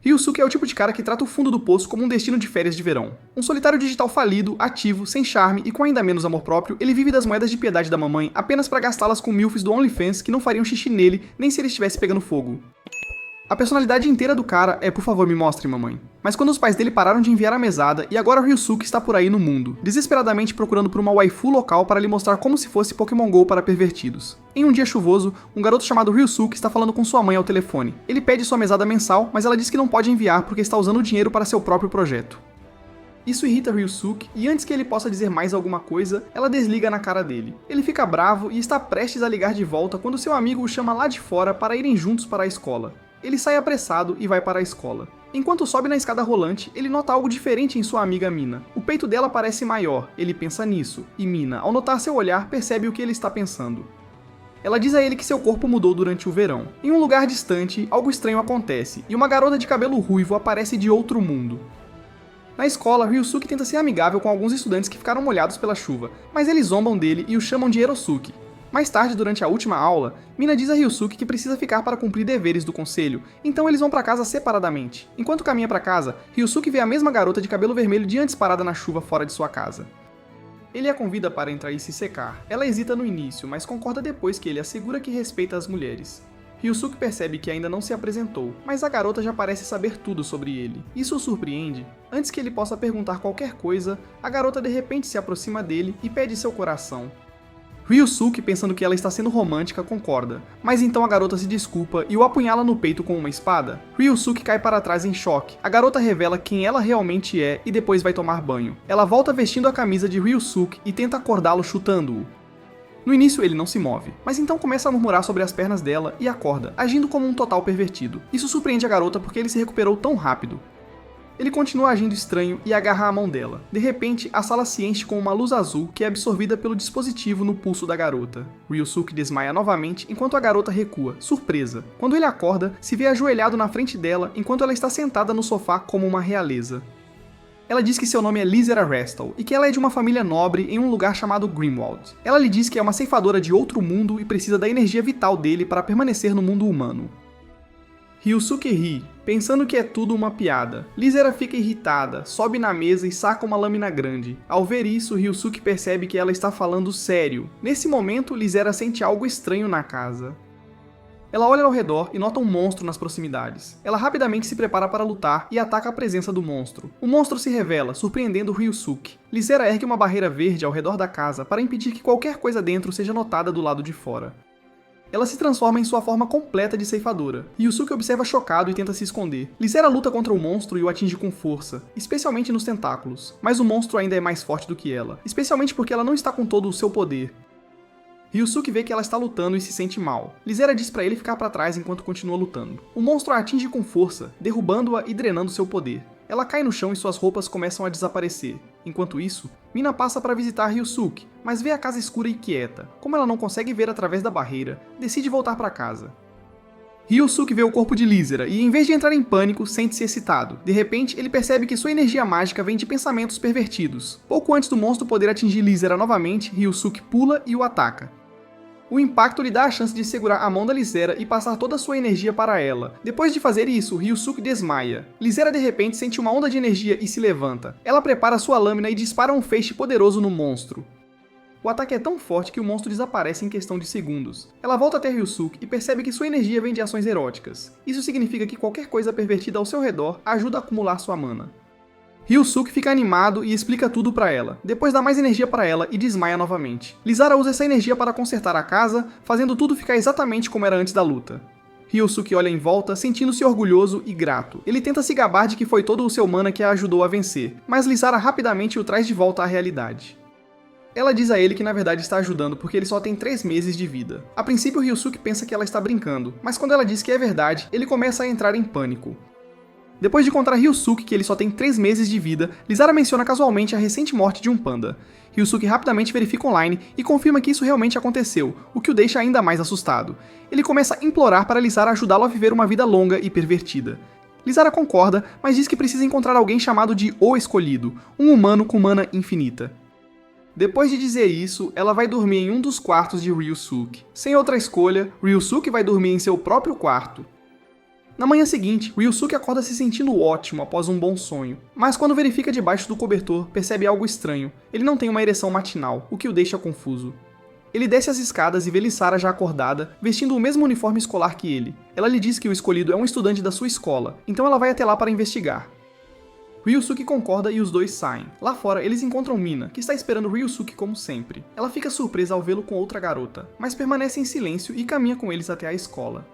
Ryusuke é o tipo de cara que trata o fundo do poço como um destino de férias de verão. Um solitário digital falido, ativo, sem charme e com ainda menos amor próprio, ele vive das moedas de piedade da mamãe apenas para gastá-las com milfs do OnlyFans que não fariam xixi nele nem se ele estivesse pegando fogo. A personalidade inteira do cara é por favor me mostre, mamãe. Mas quando os pais dele pararam de enviar a mesada e agora Ryusuke está por aí no mundo, desesperadamente procurando por uma waifu local para lhe mostrar como se fosse Pokémon GO para pervertidos. Em um dia chuvoso, um garoto chamado Ryusuke está falando com sua mãe ao telefone. Ele pede sua mesada mensal, mas ela diz que não pode enviar porque está usando o dinheiro para seu próprio projeto. Isso irrita Ryusuke, e antes que ele possa dizer mais alguma coisa, ela desliga na cara dele. Ele fica bravo e está prestes a ligar de volta quando seu amigo o chama lá de fora para irem juntos para a escola. Ele sai apressado e vai para a escola. Enquanto sobe na escada rolante, ele nota algo diferente em sua amiga Mina. O peito dela parece maior, ele pensa nisso, e Mina, ao notar seu olhar, percebe o que ele está pensando. Ela diz a ele que seu corpo mudou durante o verão. Em um lugar distante, algo estranho acontece, e uma garota de cabelo ruivo aparece de outro mundo. Na escola, Ryusuke tenta ser amigável com alguns estudantes que ficaram molhados pela chuva, mas eles zombam dele e o chamam de Erosuke. Mais tarde, durante a última aula, Mina diz a Ryusuke que precisa ficar para cumprir deveres do conselho, então eles vão para casa separadamente. Enquanto caminha para casa, Ryusuke vê a mesma garota de cabelo vermelho de antes parada na chuva fora de sua casa. Ele a convida para entrar e se secar. Ela hesita no início, mas concorda depois que ele assegura que respeita as mulheres. Ryusuke percebe que ainda não se apresentou, mas a garota já parece saber tudo sobre ele. Isso o surpreende. Antes que ele possa perguntar qualquer coisa, a garota de repente se aproxima dele e pede seu coração. Ryusuke, pensando que ela está sendo romântica, concorda, mas então a garota se desculpa e o apunhala no peito com uma espada. Ryusuke cai para trás em choque. A garota revela quem ela realmente é e depois vai tomar banho. Ela volta vestindo a camisa de Ryusuke e tenta acordá-lo chutando-o. No início ele não se move, mas então começa a murmurar sobre as pernas dela e acorda, agindo como um total pervertido. Isso surpreende a garota porque ele se recuperou tão rápido. Ele continua agindo estranho e agarra a mão dela. De repente, a sala se enche com uma luz azul que é absorvida pelo dispositivo no pulso da garota. Ryusuke desmaia novamente enquanto a garota recua, surpresa. Quando ele acorda, se vê ajoelhado na frente dela enquanto ela está sentada no sofá como uma realeza. Ela diz que seu nome é Lizera Restal e que ela é de uma família nobre em um lugar chamado Grimwald. Ela lhe diz que é uma ceifadora de outro mundo e precisa da energia vital dele para permanecer no mundo humano. Ryusuke ri, pensando que é tudo uma piada. Lizera fica irritada, sobe na mesa e saca uma lâmina grande. Ao ver isso, Ryusuke percebe que ela está falando sério. Nesse momento, Lizera sente algo estranho na casa. Ela olha ao redor e nota um monstro nas proximidades. Ela rapidamente se prepara para lutar e ataca a presença do monstro. O monstro se revela, surpreendendo Ryusuke. Lizera ergue uma barreira verde ao redor da casa para impedir que qualquer coisa dentro seja notada do lado de fora. Ela se transforma em sua forma completa de ceifadora. Ryusuke observa chocado e tenta se esconder. Lizera luta contra o monstro e o atinge com força, especialmente nos tentáculos. Mas o monstro ainda é mais forte do que ela, especialmente porque ela não está com todo o seu poder. Ryusuke vê que ela está lutando e se sente mal. Lizera diz pra ele ficar pra trás enquanto continua lutando. O monstro a atinge com força, derrubando-a e drenando seu poder. Ela cai no chão e suas roupas começam a desaparecer. Enquanto isso, Mina passa para visitar Ryusuke, mas vê a casa escura e quieta. Como ela não consegue ver através da barreira, decide voltar para casa. Ryusuke vê o corpo de Lizera e, em vez de entrar em pânico, sente-se excitado. De repente, ele percebe que sua energia mágica vem de pensamentos pervertidos. Pouco antes do monstro poder atingir Lizera novamente, Ryusuke pula e o ataca. O impacto lhe dá a chance de segurar a mão da Lizera e passar toda a sua energia para ela. Depois de fazer isso, Ryusuke desmaia. Lizera de repente sente uma onda de energia e se levanta. Ela prepara sua lâmina e dispara um feixe poderoso no monstro. O ataque é tão forte que o monstro desaparece em questão de segundos. Ela volta até Ryusuke e percebe que sua energia vem de ações eróticas. Isso significa que qualquer coisa pervertida ao seu redor ajuda a acumular sua mana. Ryusuke fica animado e explica tudo pra ela, depois dá mais energia pra ela e desmaia novamente. Lizera usa essa energia para consertar a casa, fazendo tudo ficar exatamente como era antes da luta. Ryusuke olha em volta, sentindo-se orgulhoso e grato. Ele tenta se gabar de que foi todo o seu mana que a ajudou a vencer, mas Lizera rapidamente o traz de volta à realidade. Ela diz a ele que na verdade está ajudando porque ele só tem 3 meses de vida. A princípio Ryusuke pensa que ela está brincando, mas quando ela diz que é verdade, ele começa a entrar em pânico. Depois de contar a Ryusuke que ele só tem 3 meses de vida, Lizera menciona casualmente a recente morte de um panda. Ryusuke rapidamente verifica online e confirma que isso realmente aconteceu, o que o deixa ainda mais assustado. Ele começa a implorar para Lizera ajudá-lo a viver uma vida longa e pervertida. Lizera concorda, mas diz que precisa encontrar alguém chamado de O Escolhido, um humano com mana infinita. Depois de dizer isso, ela vai dormir em um dos quartos de Ryusuke. Sem outra escolha, Ryusuke vai dormir em seu próprio quarto. Na manhã seguinte, Ryusuke acorda se sentindo ótimo após um bom sonho, mas quando verifica debaixo do cobertor, percebe algo estranho. Ele não tem uma ereção matinal, o que o deixa confuso. Ele desce as escadas e vê Lisara já acordada, vestindo o mesmo uniforme escolar que ele. Ela lhe diz que o escolhido é um estudante da sua escola, então ela vai até lá para investigar. Ryusuke concorda e os dois saem. Lá fora, eles encontram Mina, que está esperando Ryusuke como sempre. Ela fica surpresa ao vê-lo com outra garota, mas permanece em silêncio e caminha com eles até a escola.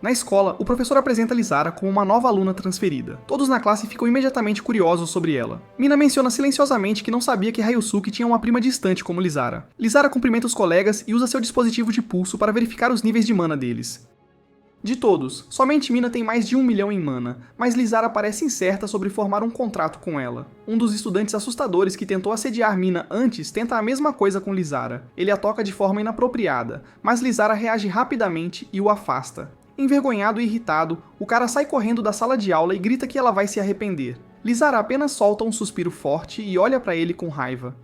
Na escola, o professor apresenta Lisara como uma nova aluna transferida. Todos na classe ficam imediatamente curiosos sobre ela. Mina menciona silenciosamente que não sabia que Ryusuke tinha uma prima distante como Lisara. Lisara cumprimenta os colegas e usa seu dispositivo de pulso para verificar os níveis de mana deles. De todos, somente Mina tem mais de 1 milhão em mana, mas Lisara parece incerta sobre formar um contrato com ela. Um dos estudantes assustadores que tentou assediar Mina antes tenta a mesma coisa com Lisara. Ele a toca de forma inapropriada, mas Lisara reage rapidamente e o afasta. Envergonhado e irritado, o cara sai correndo da sala de aula e grita que ela vai se arrepender. Lisara apenas solta um suspiro forte e olha para ele com raiva.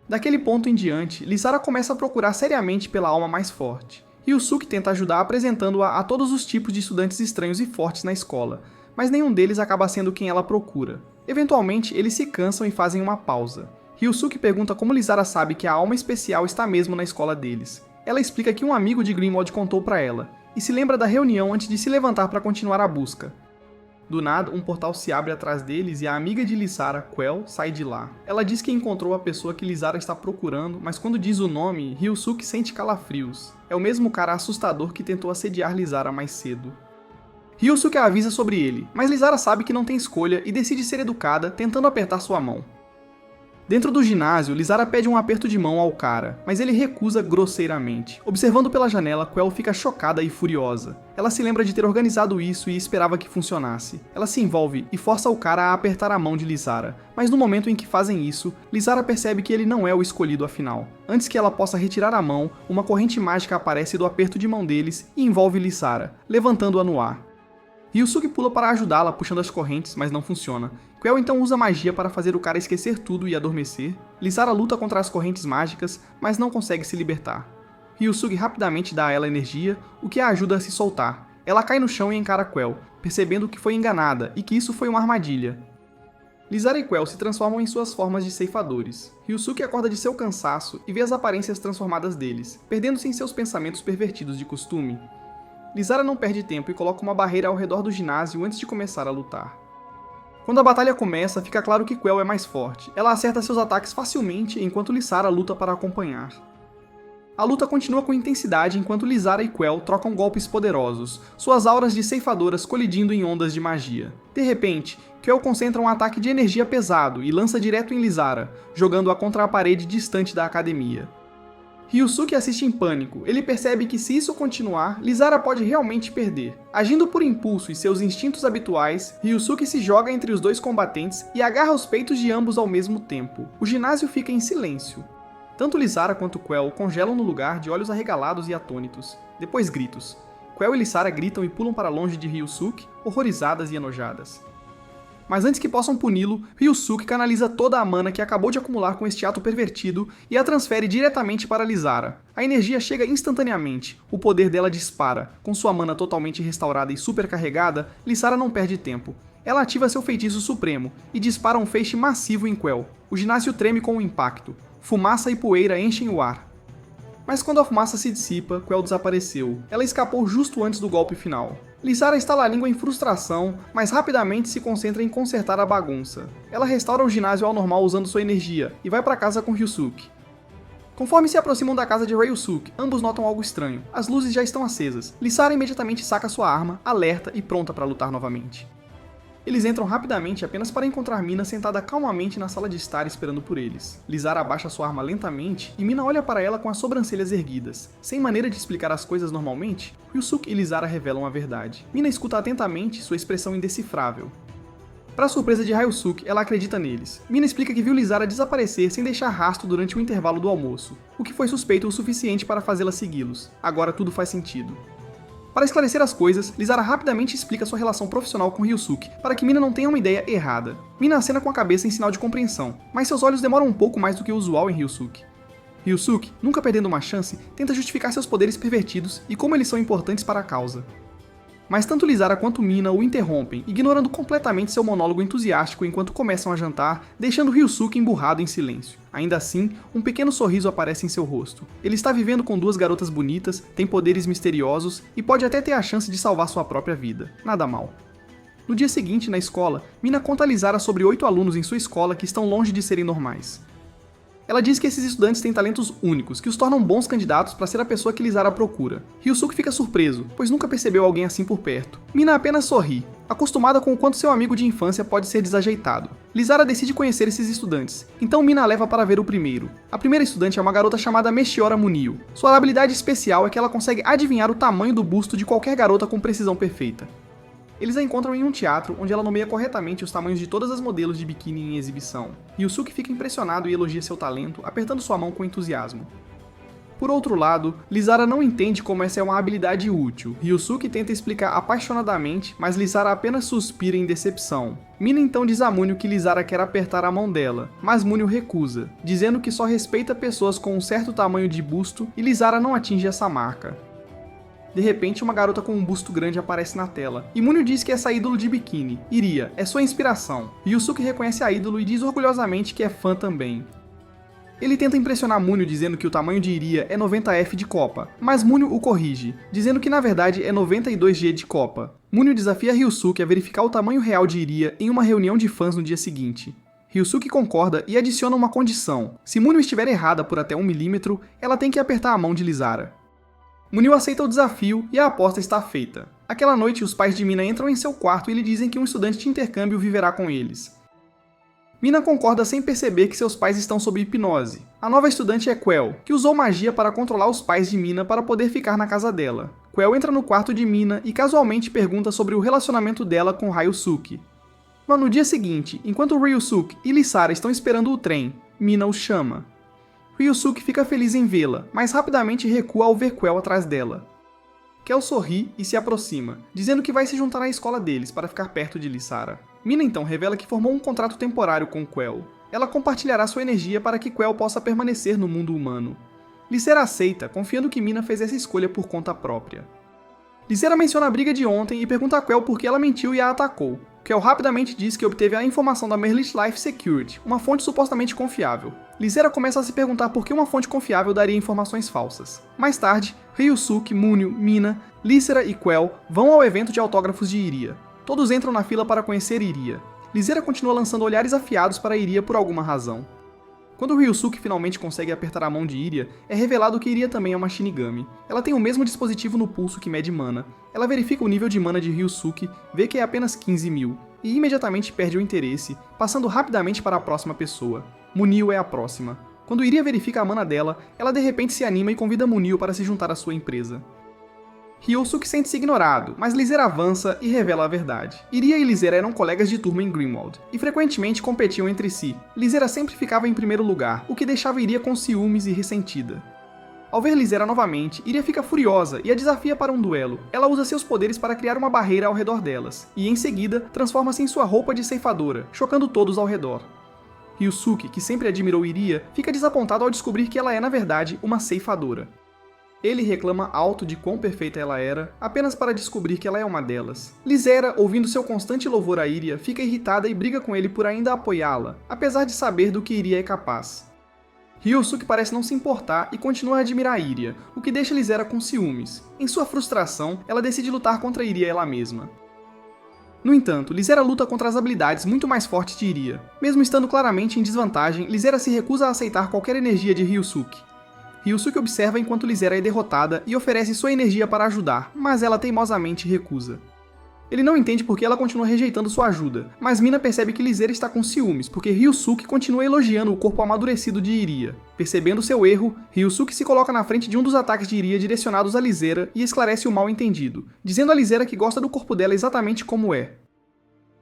Daquele ponto em diante, Lisara começa a procurar seriamente pela alma mais forte. Ryusuke tenta ajudar apresentando-a a todos os tipos de estudantes estranhos e fortes na escola, mas nenhum deles acaba sendo quem ela procura. Eventualmente, eles se cansam e fazem uma pausa. Ryusuke pergunta como Lisara sabe que a alma especial está mesmo na escola deles. Ela explica que um amigo de Grimwald contou para ela, e se lembra da reunião antes de se levantar para continuar a busca. Do nada, um portal se abre atrás deles e a amiga de Lisara, Quell, sai de lá. Ela diz que encontrou a pessoa que Lisara está procurando, mas quando diz o nome, Ryusuke sente calafrios. É o mesmo cara assustador que tentou assediar Lisara mais cedo. Ryusuke a avisa sobre ele, mas Lisara sabe que não tem escolha e decide ser educada, tentando apertar sua mão. Dentro do ginásio, Lisara pede um aperto de mão ao cara, mas ele recusa grosseiramente. Observando pela janela, Quell fica chocada e furiosa. Ela se lembra de ter organizado isso e esperava que funcionasse. Ela se envolve e força o cara a apertar a mão de Lisara, mas no momento em que fazem isso, Lisara percebe que ele não é o escolhido afinal. Antes que ela possa retirar a mão, uma corrente mágica aparece do aperto de mão deles e envolve Lisara, levantando-a no ar. Ryusuke pula para ajudá-la puxando as correntes, mas não funciona. Quell então usa magia para fazer o cara esquecer tudo e adormecer. Lisara luta contra as correntes mágicas, mas não consegue se libertar. Ryusuke rapidamente dá a ela energia, o que a ajuda a se soltar. Ela cai no chão e encara Quell, percebendo que foi enganada e que isso foi uma armadilha. Lisara e Quell se transformam em suas formas de ceifadores. Ryusuke acorda de seu cansaço e vê as aparências transformadas deles, perdendo-se em seus pensamentos pervertidos de costume. Lisara não perde tempo e coloca uma barreira ao redor do ginásio antes de começar a lutar. Quando a batalha começa, fica claro que Quell é mais forte. Ela acerta seus ataques facilmente enquanto Lisara luta para acompanhar. A luta continua com intensidade enquanto Lisara e Quell trocam golpes poderosos, suas auras de ceifadoras colidindo em ondas de magia. De repente, Quell concentra um ataque de energia pesado e lança direto em Lisara, jogando-a contra a parede distante da academia. Ryusuke assiste em pânico. Ele percebe que se isso continuar, Lisara pode realmente perder. Agindo por impulso e seus instintos habituais, Ryusuke se joga entre os dois combatentes e agarra os peitos de ambos ao mesmo tempo. O ginásio fica em silêncio. Tanto Lisara quanto Quell congelam no lugar de olhos arregalados e atônitos. Depois gritos. Quell e Lisara gritam e pulam para longe de Ryusuke, horrorizadas e enojadas. Mas antes que possam puni-lo, Ryusuke canaliza toda a mana que acabou de acumular com este ato pervertido e a transfere diretamente para Lisara. A energia chega instantaneamente, o poder dela dispara. Com sua mana totalmente restaurada e supercarregada, Lisara não perde tempo. Ela ativa seu feitiço supremo e dispara um feixe massivo em Quell. O ginásio treme com o impacto. Fumaça e poeira enchem o ar. Mas quando a fumaça se dissipa, Quell desapareceu. Ela escapou justo antes do golpe final. Lisara estala a língua em frustração, mas rapidamente se concentra em consertar a bagunça. Ela restaura o ginásio ao normal usando sua energia, e vai para casa com Ryusuke. Conforme se aproximam da casa de Ryusuke, ambos notam algo estranho. As luzes já estão acesas. Lisara imediatamente saca sua arma, alerta e pronta para lutar novamente. Eles entram rapidamente apenas para encontrar Mina sentada calmamente na sala de estar esperando por eles. Lisara abaixa sua arma lentamente e Mina olha para ela com as sobrancelhas erguidas. Sem maneira de explicar as coisas normalmente, Ryusuke e Lisara revelam a verdade. Mina escuta atentamente sua expressão indecifrável. Para surpresa de Ryusuke, ela acredita neles. Mina explica que viu Lisara desaparecer sem deixar rastro durante o intervalo do almoço, o que foi suspeito o suficiente para fazê-la segui-los. Agora tudo faz sentido. Para esclarecer as coisas, Lisara rapidamente explica sua relação profissional com Ryusuke, para que Mina não tenha uma ideia errada. Mina acena com a cabeça em sinal de compreensão, mas seus olhos demoram um pouco mais do que o usual em Ryusuke. Ryusuke, nunca perdendo uma chance, tenta justificar seus poderes pervertidos e como eles são importantes para a causa. Mas tanto Lizara quanto Mina o interrompem, ignorando completamente seu monólogo entusiástico enquanto começam a jantar, deixando Ryusuke emburrado em silêncio. Ainda assim, um pequeno sorriso aparece em seu rosto. Ele está vivendo com duas garotas bonitas, tem poderes misteriosos e pode até ter a chance de salvar sua própria vida. Nada mal. No dia seguinte, na escola, Mina conta a Lizara sobre 8 alunos em sua escola que estão longe de serem normais. Ela diz que esses estudantes têm talentos únicos, que os tornam bons candidatos para ser a pessoa que Lizara procura. Ryusuke fica surpreso, pois nunca percebeu alguém assim por perto. Mina apenas sorri, acostumada com o quanto seu amigo de infância pode ser desajeitado. Lizara decide conhecer esses estudantes, então Mina a leva para ver o primeiro. A primeira estudante é uma garota chamada Mechiora Munio. Sua habilidade especial é que ela consegue adivinhar o tamanho do busto de qualquer garota com precisão perfeita. Eles a encontram em um teatro, onde ela nomeia corretamente os tamanhos de todas as modelos de biquíni em exibição. Ryusuke fica impressionado e elogia seu talento, apertando sua mão com entusiasmo. Por outro lado, Lizara não entende como essa é uma habilidade útil. Ryusuke tenta explicar apaixonadamente, mas Lizara apenas suspira em decepção. Mina então diz a Munio que Lizara quer apertar a mão dela, mas Munio recusa, dizendo que só respeita pessoas com um certo tamanho de busto e Lizara não atinge essa marca. De repente, uma garota com um busto grande aparece na tela, e Munio diz que essa ídolo de biquíni, Iria, é sua inspiração. Ryusuke reconhece a ídolo e diz orgulhosamente que é fã também. Ele tenta impressionar Munio dizendo que o tamanho de Iria é 90F de Copa, mas Munio o corrige, dizendo que na verdade é 92G de Copa. Munio desafia Ryusuke a verificar o tamanho real de Iria em uma reunião de fãs no dia seguinte. Ryusuke concorda e adiciona uma condição: se Munio estiver errada por até 1 milímetro, ela tem que apertar a mão de Lizara. Munio aceita o desafio e a aposta está feita. Aquela noite, os pais de Mina entram em seu quarto e lhe dizem que um estudante de intercâmbio viverá com eles. Mina concorda sem perceber que seus pais estão sob hipnose. A nova estudante é Quell, que usou magia para controlar os pais de Mina para poder ficar na casa dela. Quell entra no quarto de Mina e casualmente pergunta sobre o relacionamento dela com Ryusuke. Mas no dia seguinte, enquanto Ryusuke e Lizara estão esperando o trem, Mina os chama. Ryusuke fica feliz em vê-la, mas rapidamente recua ao ver Quell atrás dela. Quell sorri e se aproxima, dizendo que vai se juntar à escola deles para ficar perto de Lizara. Mina então revela que formou um contrato temporário com Quell. Ela compartilhará sua energia para que Quell possa permanecer no mundo humano. Lizara aceita, confiando que Mina fez essa escolha por conta própria. Lizara menciona a briga de ontem e pergunta a Quell por que ela mentiu e a atacou. Quell rapidamente diz que obteve a informação da Merlich Life Security, uma fonte supostamente confiável. Lizara começa a se perguntar por que uma fonte confiável daria informações falsas. Mais tarde, Ryusuke, Munio, Mina, Lizara e Quell vão ao evento de autógrafos de Iria. Todos entram na fila para conhecer Iria. Lizara continua lançando olhares afiados para Iria por alguma razão. Quando Ryusuke finalmente consegue apertar a mão de Iria, é revelado que Iria também é uma Shinigami. Ela tem o mesmo dispositivo no pulso que mede mana. Ela verifica o nível de mana de Ryusuke, vê que é apenas 15.000, e imediatamente perde o interesse, passando rapidamente para a próxima pessoa. Munio é a próxima. Quando Iria verifica a mana dela, ela de repente se anima e convida Munio para se juntar à sua empresa. Ryusuke sente-se ignorado, mas Lizara avança e revela a verdade. Iria e Lizara eram colegas de turma em Grimwald, e frequentemente competiam entre si. Lizara sempre ficava em primeiro lugar, o que deixava Iria com ciúmes e ressentida. Ao ver Lizara novamente, Iria fica furiosa e a desafia para um duelo. Ela usa seus poderes para criar uma barreira ao redor delas, e em seguida, transforma-se em sua roupa de ceifadora, chocando todos ao redor. Ryusuke, que sempre admirou Iria, fica desapontado ao descobrir que ela é, na verdade, uma ceifadora. Ele reclama alto de quão perfeita ela era, apenas para descobrir que ela é uma delas. Lizara, ouvindo seu constante louvor a Iria, fica irritada e briga com ele por ainda apoiá-la, apesar de saber do que Iria é capaz. Ryusuke parece não se importar e continua a admirar Iria, o que deixa Lizara com ciúmes. Em sua frustração, ela decide lutar contra Iria ela mesma. No entanto, Lizara luta contra as habilidades muito mais fortes de Iria. Mesmo estando claramente em desvantagem, Lizara se recusa a aceitar qualquer energia de Ryusuke. Ryusuke observa enquanto Lizara é derrotada e oferece sua energia para ajudar, mas ela teimosamente recusa. Ele não entende por que ela continua rejeitando sua ajuda, mas Mina percebe que Lizara está com ciúmes, porque Ryusuke continua elogiando o corpo amadurecido de Iria. Percebendo seu erro, Ryusuke se coloca na frente de um dos ataques de Iria direcionados a Lizara e esclarece o mal-entendido, dizendo a Lizara que gosta do corpo dela exatamente como é.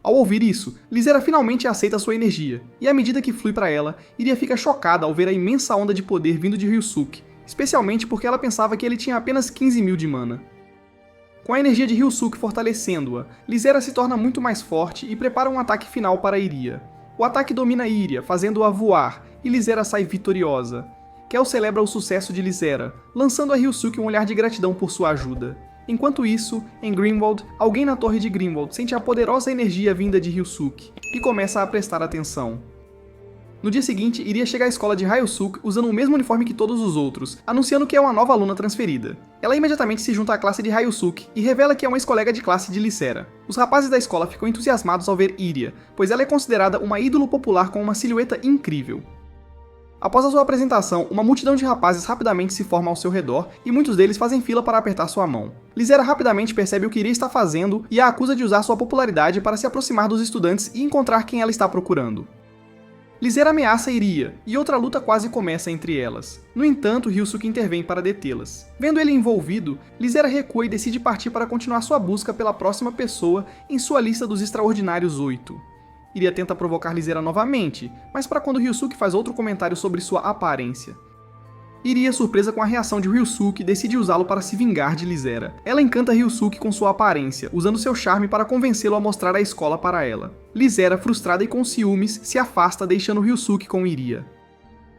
Ao ouvir isso, Lizara finalmente aceita sua energia, e à medida que flui para ela, Iria fica chocada ao ver a imensa onda de poder vindo de Ryusuke, especialmente porque ela pensava que ele tinha apenas 15.000 de mana. Com a energia de Ryusuke fortalecendo-a, Lizara se torna muito mais forte e prepara um ataque final para Iria. O ataque domina Iria, fazendo-a voar, e Lizara sai vitoriosa. Kel celebra o sucesso de Lizara, lançando a Ryusuke um olhar de gratidão por sua ajuda. Enquanto isso, em Grimwald, alguém na torre de Grimwald sente a poderosa energia vinda de Ryusuke e começa a prestar atenção. No dia seguinte, iria chegar à escola de Ryusuke usando o mesmo uniforme que todos os outros, anunciando que é uma nova aluna transferida. Ela imediatamente se junta à classe de Ryusuke e revela que é uma ex-colega de classe de Lycera. Os rapazes da escola ficam entusiasmados ao ver Iria, pois ela é considerada uma ídolo popular com uma silhueta incrível. Após a sua apresentação, uma multidão de rapazes rapidamente se forma ao seu redor e muitos deles fazem fila para apertar sua mão. Lycera rapidamente percebe o que Iria está fazendo e a acusa de usar sua popularidade para se aproximar dos estudantes e encontrar quem ela está procurando. Lycera ameaça Iria, e outra luta quase começa entre elas. No entanto, Ryusuke intervém para detê-las. Vendo ele envolvido, Lycera recua e decide partir para continuar sua busca pela próxima pessoa em sua lista dos Extraordinários 8. Iria tenta provocar Lycera novamente, mas para quando Ryusuke faz outro comentário sobre sua aparência. Iria, surpresa com a reação de Ryusuke, decide usá-lo para se vingar de Lycera. Ela encanta Ryusuke com sua aparência, usando seu charme para convencê-lo a mostrar a escola para ela. Lycera, frustrada e com ciúmes, se afasta, deixando Ryusuke com Iria.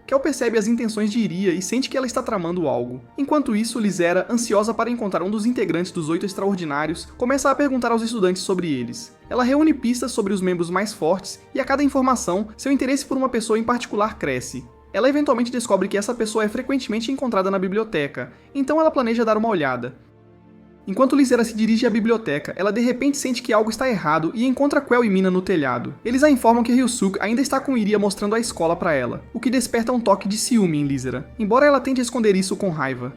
Kel percebe as intenções de Iria e sente que ela está tramando algo. Enquanto isso, Lycera, ansiosa para encontrar um dos integrantes dos 8 Extraordinários, começa a perguntar aos estudantes sobre eles. Ela reúne pistas sobre os membros mais fortes e a cada informação, seu interesse por uma pessoa em particular cresce. Ela eventualmente descobre que essa pessoa é frequentemente encontrada na biblioteca, então ela planeja dar uma olhada. Enquanto Lycera se dirige à biblioteca, ela de repente sente que algo está errado e encontra Quell e Mina no telhado. Eles a informam que Ryusuke ainda está com Iria mostrando a escola para ela, o que desperta um toque de ciúme em Lycera, embora ela tente esconder isso com raiva.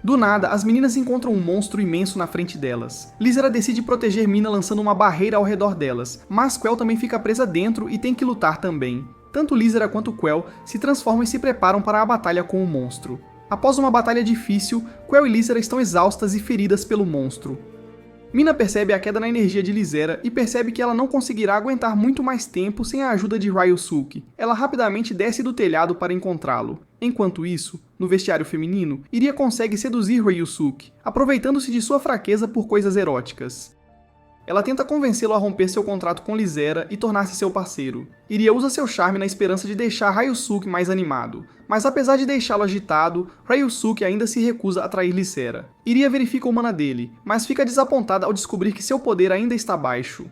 Do nada, as meninas encontram um monstro imenso na frente delas. Lycera decide proteger Mina lançando uma barreira ao redor delas, mas Quell também fica presa dentro e tem que lutar também. Tanto Lycera quanto Quell se transformam e se preparam para a batalha com o monstro. Após uma batalha difícil, Quell e Lycera estão exaustas e feridas pelo monstro. Mina percebe a queda na energia de Lycera e percebe que ela não conseguirá aguentar muito mais tempo sem a ajuda de Ryusuke. Ela rapidamente desce do telhado para encontrá-lo. Enquanto isso, no vestiário feminino, Iria consegue seduzir Ryusuke, aproveitando-se de sua fraqueza por coisas eróticas. Ela tenta convencê-lo a romper seu contrato com Lycera e tornar-se seu parceiro. Iria usa seu charme na esperança de deixar Ryusuke mais animado, mas apesar de deixá-lo agitado, Ryusuke ainda se recusa a trair Lycera. Iria verifica o mana dele, mas fica desapontada ao descobrir que seu poder ainda está baixo.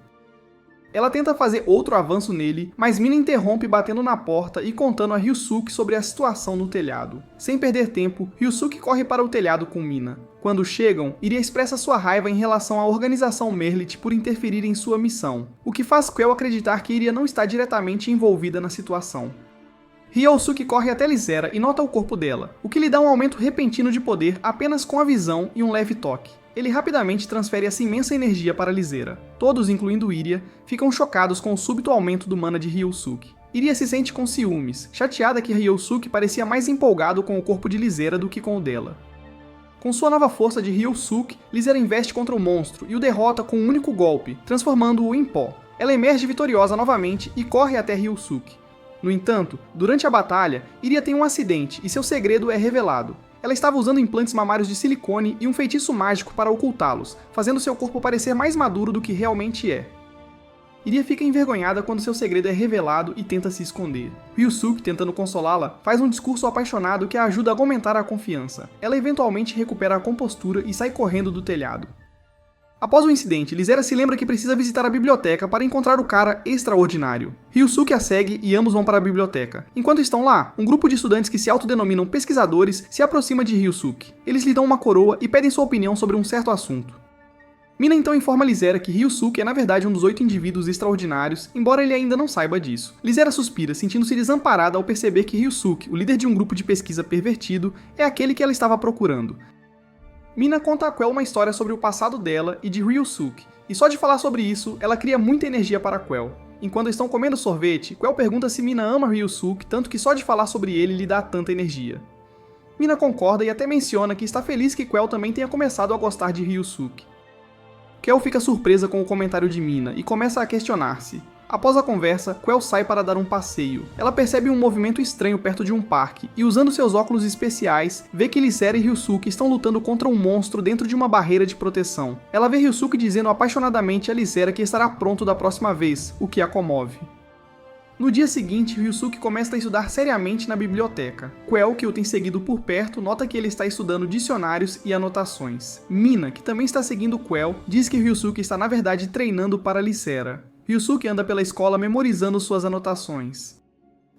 Ela tenta fazer outro avanço nele, mas Mina interrompe batendo na porta e contando a Ryusuke sobre a situação no telhado. Sem perder tempo, Ryusuke corre para o telhado com Mina. Quando chegam, Iria expressa sua raiva em relação à organização Merlit por interferir em sua missão, o que faz Quell acreditar que Iria não está diretamente envolvida na situação. Ryusuke corre até Lycera e nota o corpo dela, o que lhe dá um aumento repentino de poder apenas com a visão e um leve toque. Ele rapidamente transfere essa imensa energia para Lycera. Todos, incluindo Iria, ficam chocados com o súbito aumento do mana de Ryusuke. Iria se sente com ciúmes, chateada que Ryusuke parecia mais empolgado com o corpo de Lycera do que com o dela. Com sua nova força de Ryusuke, Lycera investe contra o monstro e o derrota com um único golpe, transformando-o em pó. Ela emerge vitoriosa novamente e corre até Ryusuke. No entanto, durante a batalha, Iria tem um acidente e seu segredo é revelado. Ela estava usando implantes mamários de silicone e um feitiço mágico para ocultá-los, fazendo seu corpo parecer mais maduro do que realmente é. Iria fica envergonhada quando seu segredo é revelado e tenta se esconder. Ryusuke, tentando consolá-la, faz um discurso apaixonado que a ajuda a aumentar a confiança. Ela eventualmente recupera a compostura e sai correndo do telhado. Após o incidente, Lycera se lembra que precisa visitar a biblioteca para encontrar o cara extraordinário. Ryusuke a segue e ambos vão para a biblioteca. Enquanto estão lá, um grupo de estudantes que se autodenominam pesquisadores se aproxima de Ryusuke. Eles lhe dão uma coroa e pedem sua opinião sobre um certo assunto. Mina então informa Lycera que Ryusuke é na verdade um dos 8 indivíduos extraordinários, embora ele ainda não saiba disso. Lycera suspira, sentindo-se desamparada ao perceber que Ryusuke, o líder de um grupo de pesquisa pervertido, é aquele que ela estava procurando. Mina conta a Quell uma história sobre o passado dela e de Ryusuke, e só de falar sobre isso, ela cria muita energia para Quell. Enquanto estão comendo sorvete, Quell pergunta se Mina ama Ryusuke, tanto que só de falar sobre ele lhe dá tanta energia. Mina concorda e até menciona que está feliz que Quell também tenha começado a gostar de Ryusuke. Quell fica surpresa com o comentário de Mina e começa a questionar-se. Após a conversa, Quell sai para dar um passeio. Ela percebe um movimento estranho perto de um parque, e usando seus óculos especiais, vê que Lycera e Ryusuke estão lutando contra um monstro dentro de uma barreira de proteção. Ela vê Ryusuke dizendo apaixonadamente a Lycera que estará pronto da próxima vez, o que a comove. No dia seguinte, Ryusuke começa a estudar seriamente na biblioteca. Quell, que o tem seguido por perto, nota que ele está estudando dicionários e anotações. Mina, que também está seguindo Quell, diz que Ryusuke está na verdade treinando para Lycera. Ryusuke anda pela escola memorizando suas anotações.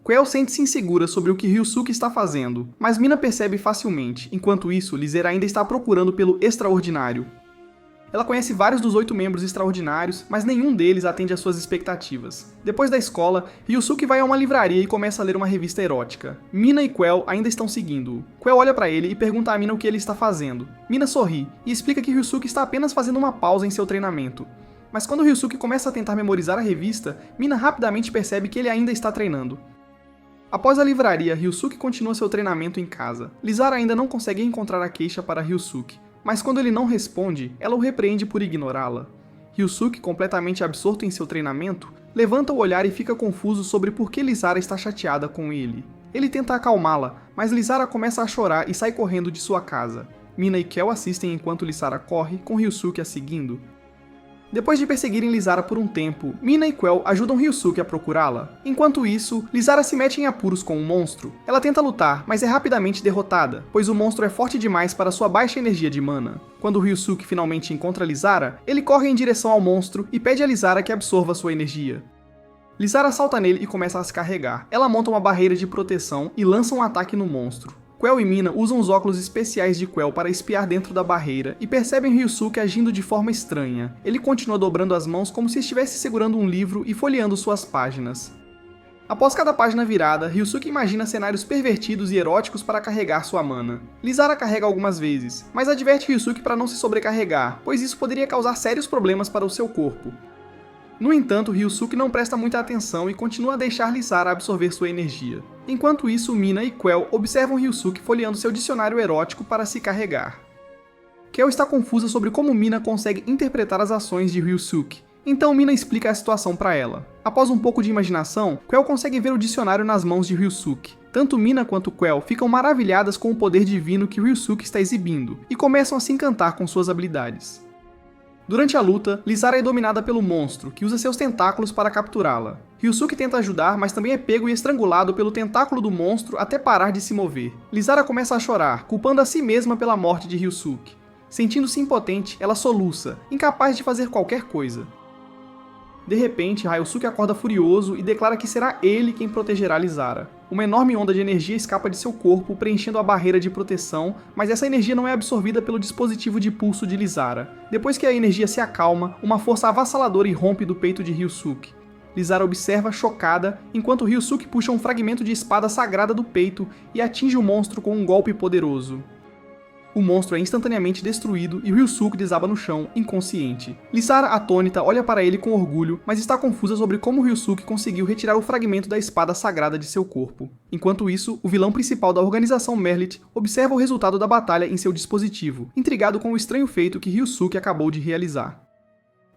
Quell sente-se insegura sobre o que Ryusuke está fazendo, mas Mina percebe facilmente. Enquanto isso, Lycera ainda está procurando pelo extraordinário. Ela conhece vários dos 8 membros extraordinários, mas nenhum deles atende às suas expectativas. Depois da escola, Ryusuke vai a uma livraria e começa a ler uma revista erótica. Mina e Quell ainda estão seguindo-o. Quell olha para ele e pergunta a Mina o que ele está fazendo. Mina sorri e explica que Ryusuke está apenas fazendo uma pausa em seu treinamento. Mas quando Ryusuke começa a tentar memorizar a revista, Mina rapidamente percebe que ele ainda está treinando. Após a livraria, Ryusuke continua seu treinamento em casa. Lycera ainda não consegue encontrar a queixa para Ryusuke. Mas quando ele não responde, ela o repreende por ignorá-la. Ryusuke, completamente absorto em seu treinamento, levanta o olhar e fica confuso sobre por que Lycera está chateada com ele. Ele tenta acalmá-la, mas Lycera começa a chorar e sai correndo de sua casa. Mina e Quell assistem enquanto Lycera corre, com Ryusuke a seguindo. Depois de perseguirem Lycera por um tempo, Mina e Quell ajudam Ryusuke a procurá-la. Enquanto isso, Lycera se mete em apuros com um monstro. Ela tenta lutar, mas é rapidamente derrotada, pois o monstro é forte demais para sua baixa energia de mana. Quando Ryusuke finalmente encontra Lycera, ele corre em direção ao monstro e pede a Lycera que absorva sua energia. Lycera salta nele e começa a se carregar. Ela monta uma barreira de proteção e lança um ataque no monstro. Quell e Mina usam os óculos especiais de Quell para espiar dentro da barreira e percebem Ryusuke agindo de forma estranha. Ele continua dobrando as mãos como se estivesse segurando um livro e folheando suas páginas. Após cada página virada, Ryusuke imagina cenários pervertidos e eróticos para carregar sua mana. Lycera carrega algumas vezes, mas adverte Ryusuke para não se sobrecarregar, pois isso poderia causar sérios problemas para o seu corpo. No entanto, Ryusuke não presta muita atenção e continua a deixar Lycera absorver sua energia. Enquanto isso, Mina e Quell observam Ryusuke folheando seu dicionário erótico para se carregar. Quell está confusa sobre como Mina consegue interpretar as ações de Ryusuke, então Mina explica a situação para ela. Após um pouco de imaginação, Quell consegue ver o dicionário nas mãos de Ryusuke. Tanto Mina quanto Quell ficam maravilhadas com o poder divino que Ryusuke está exibindo e começam a se encantar com suas habilidades. Durante a luta, Lycera é dominada pelo monstro, que usa seus tentáculos para capturá-la. Ryusuke tenta ajudar, mas também é pego e estrangulado pelo tentáculo do monstro até parar de se mover. Lycera começa a chorar, culpando a si mesma pela morte de Ryusuke. Sentindo-se impotente, ela soluça, incapaz de fazer qualquer coisa. De repente, Ryosuke acorda furioso e declara que será ele quem protegerá Lycera. Uma enorme onda de energia escapa de seu corpo, preenchendo a barreira de proteção, mas essa energia não é absorvida pelo dispositivo de pulso de Lycera. Depois que a energia se acalma, uma força avassaladora irrompe do peito de Ryusuke. Lycera observa, chocada, enquanto Ryusuke puxa um fragmento de espada sagrada do peito e atinge o monstro com um golpe poderoso. O monstro é instantaneamente destruído e Ryusuke desaba no chão, inconsciente. Lycera, atônita, olha para ele com orgulho, mas está confusa sobre como Ryusuke conseguiu retirar o fragmento da espada sagrada de seu corpo. Enquanto isso, o vilão principal da organização Merlit observa o resultado da batalha em seu dispositivo, intrigado com o estranho feito que Ryusuke acabou de realizar.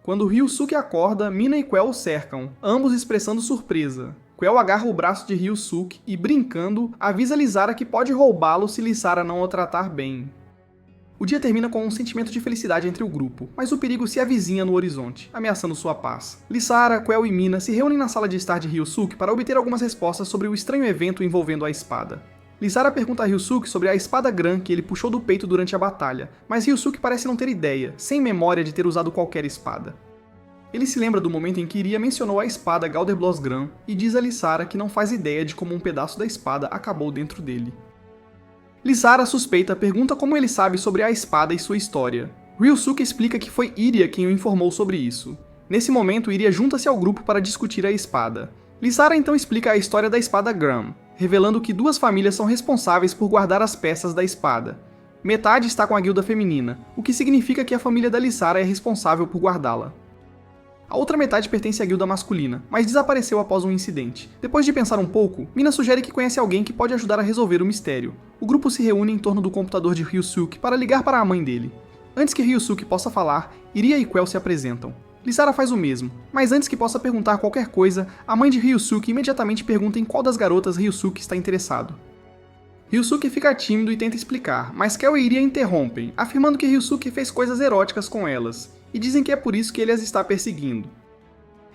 Quando Ryusuke acorda, Mina e Quell o cercam, ambos expressando surpresa. Quell agarra o braço de Ryusuke e, brincando, avisa Lycera que pode roubá-lo se Lycera não o tratar bem. O dia termina com um sentimento de felicidade entre o grupo, mas o perigo se avizinha no horizonte, ameaçando sua paz. Lycera, Quell e Mina se reúnem na sala de estar de Ryusuke para obter algumas respostas sobre o estranho evento envolvendo a espada. Lycera pergunta a Ryusuke sobre a espada Gran que ele puxou do peito durante a batalha, mas Ryusuke parece não ter ideia, sem memória de ter usado qualquer espada. Ele se lembra do momento em que Iria mencionou a espada Galderbloss Gran e diz a Lycera que não faz ideia de como um pedaço da espada acabou dentro dele. Lycera, suspeita, pergunta como ele sabe sobre a espada e sua história. Ryusuke explica que foi Iria quem o informou sobre isso. Nesse momento, Iria junta-se ao grupo para discutir a espada. Lycera então explica a história da espada Gran, revelando que 2 famílias são responsáveis por guardar as peças da espada. Metade está com a guilda feminina, o que significa que a família da Lycera é responsável por guardá-la. A outra metade pertence à guilda masculina, mas desapareceu após um incidente. Depois de pensar um pouco, Mina sugere que conhece alguém que pode ajudar a resolver o mistério. O grupo se reúne em torno do computador de Ryusuke para ligar para a mãe dele. Antes que Ryusuke possa falar, Iria e Quell se apresentam. Lycera faz o mesmo, mas antes que possa perguntar qualquer coisa, a mãe de Ryusuke imediatamente pergunta em qual das garotas Ryusuke está interessado. Ryusuke fica tímido e tenta explicar, mas Quell e Iria interrompem, afirmando que Ryusuke fez coisas eróticas com elas, e dizem que é por isso que ele as está perseguindo.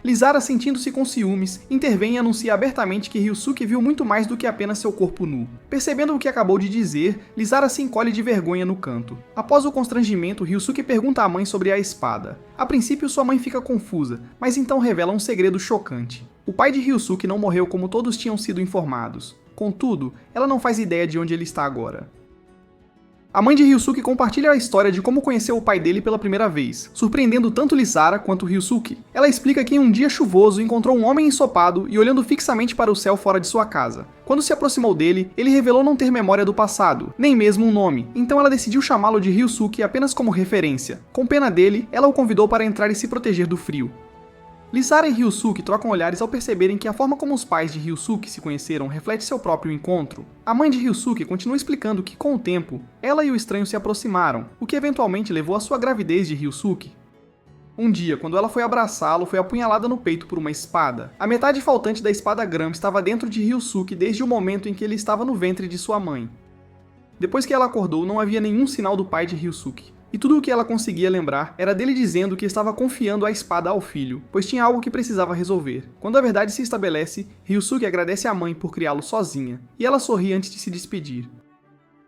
Lisara, sentindo-se com ciúmes, intervém e anuncia abertamente que Ryusuke viu muito mais do que apenas seu corpo nu. Percebendo o que acabou de dizer, Lisara se encolhe de vergonha no canto. Após o constrangimento, Ryusuke pergunta à mãe sobre a espada. A princípio, sua mãe fica confusa, mas então revela um segredo chocante. O pai de Ryusuke não morreu como todos tinham sido informados. Contudo, ela não faz ideia de onde ele está agora. A mãe de Ryusuke compartilha a história de como conheceu o pai dele pela primeira vez, surpreendendo tanto Lisara quanto Ryusuke. Ela explica que em um dia chuvoso encontrou um homem ensopado e olhando fixamente para o céu fora de sua casa. Quando se aproximou dele, ele revelou não ter memória do passado, nem mesmo um nome, então ela decidiu chamá-lo de Ryusuke apenas como referência. Com pena dele, ela o convidou para entrar e se proteger do frio. Lisara e Ryusuke trocam olhares ao perceberem que a forma como os pais de Ryusuke se conheceram reflete seu próprio encontro. A mãe de Ryusuke continua explicando que, com o tempo, ela e o estranho se aproximaram, o que eventualmente levou à sua gravidez de Ryusuke. Um dia, quando ela foi abraçá-lo, foi apunhalada no peito por uma espada. A metade faltante da espada Gram estava dentro de Ryusuke desde o momento em que ele estava no ventre de sua mãe. Depois que ela acordou, não havia nenhum sinal do pai de Ryusuke. E tudo o que ela conseguia lembrar era dele dizendo que estava confiando a espada ao filho, pois tinha algo que precisava resolver. Quando a verdade se estabelece, Ryusuke agradece à mãe por criá-lo sozinha, e ela sorri antes de se despedir.